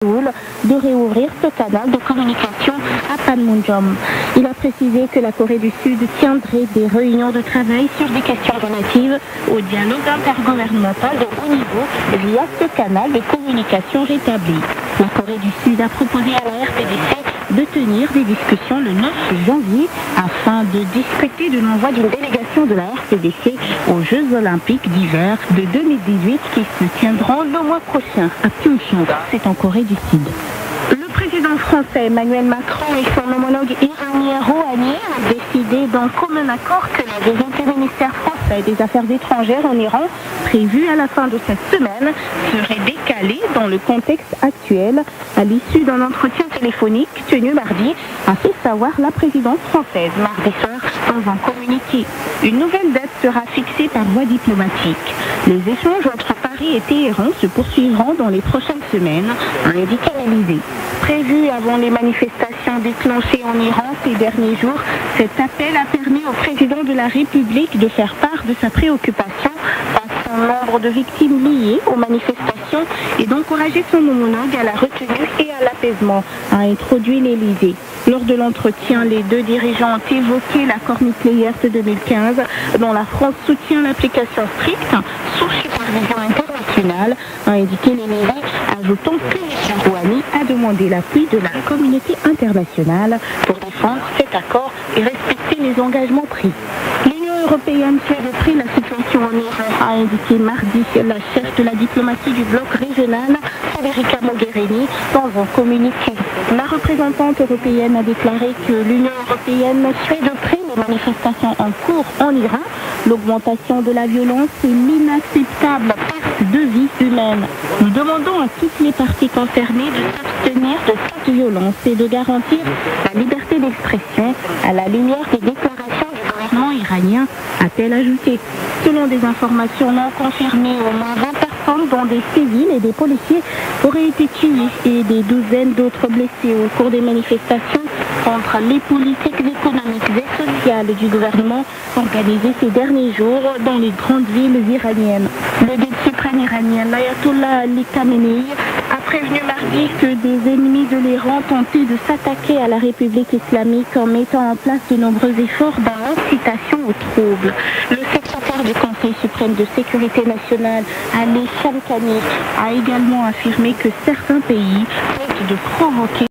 de réouvrir ce canal de communication à Panmunjom. Il a précisé que la Corée du Sud tiendrait des réunions de travail sur des questions relatives au dialogue intergouvernemental de haut niveau via ce canal de communication rétabli. La Corée du Sud a proposé à la RPDC de tenir des discussions le 9 janvier afin de discuter de l'envoi d'une délégation de la RPDC aux Jeux Olympiques d'hiver de 2018 qui se tiendront le mois prochain à Pyeongchang, c'est en Corée du Sud. Le président français Emmanuel Macron et son homologue iranien Rouhani ont décidé d'un commun accord que la visite du ministère français des Affaires étrangères en Iran, prévue à la fin de cette semaine, serait décalée dans le contexte actuel. À l'issue d'un entretien téléphonique tenu mardi, a fait savoir la présidence française mardi soir dans un communiqué. Une nouvelle date sera fixée par voie diplomatique. Les échanges entre Paris et Téhéran se poursuivront dans les prochaines semaines, a indiqué l'Élysée. Prévu avant les manifestations déclenchées en Iran ces derniers jours, cet appel a permis au président de la République de faire part de sa préoccupation face au nombre de victimes liées aux manifestations et d'encourager son homologue à la retenue et à l'apaisement, a introduit l'Élysée. Lors de l'entretien, les deux dirigeants ont évoqué l'accord nucléaire de 2015 dont la France soutient l'application stricte sous supervision internationale, a indiqué l'Élysée, ajoutant que M. Rouhani a demandé l'appui de la communauté internationale pour défendre cet accord et respecter les engagements pris. L'Union européenne suit de près la situation en Iran, a indiqué mardi la chef de la diplomatie du bloc régional, Federica Mogherini, dans un communiqué. La représentante européenne a déclaré que l'Union européenne suit de près les manifestations en cours en Iran, l'augmentation de la violence et l'inacceptable perte de vie humaine. Nous demandons à toutes les parties concernées de s'abstenir de cette violence et de garantir la liberté d'expression à la lumière des déclarations du gouvernement iranien, a-t-elle ajouté. Selon des informations non confirmées, au moins 20 personnes, dont des civils et des policiers, auraient été tués et des douzaines d'autres blessés au cours des manifestations contre les politiques économiques et sociales du gouvernement organisées ces derniers jours dans les grandes villes iraniennes. Le guide suprême iranien, l'Ayatollah Ali Khamenei, a prévenu mardi que des ennemis de l'Iran tentaient de s'attaquer à la République islamique en mettant en place de nombreux efforts dans l'incitation aux troubles. Le secrétaire du Conseil suprême de sécurité nationale, Ali Shamkhani, a également affirmé que certains pays tentent de provoquer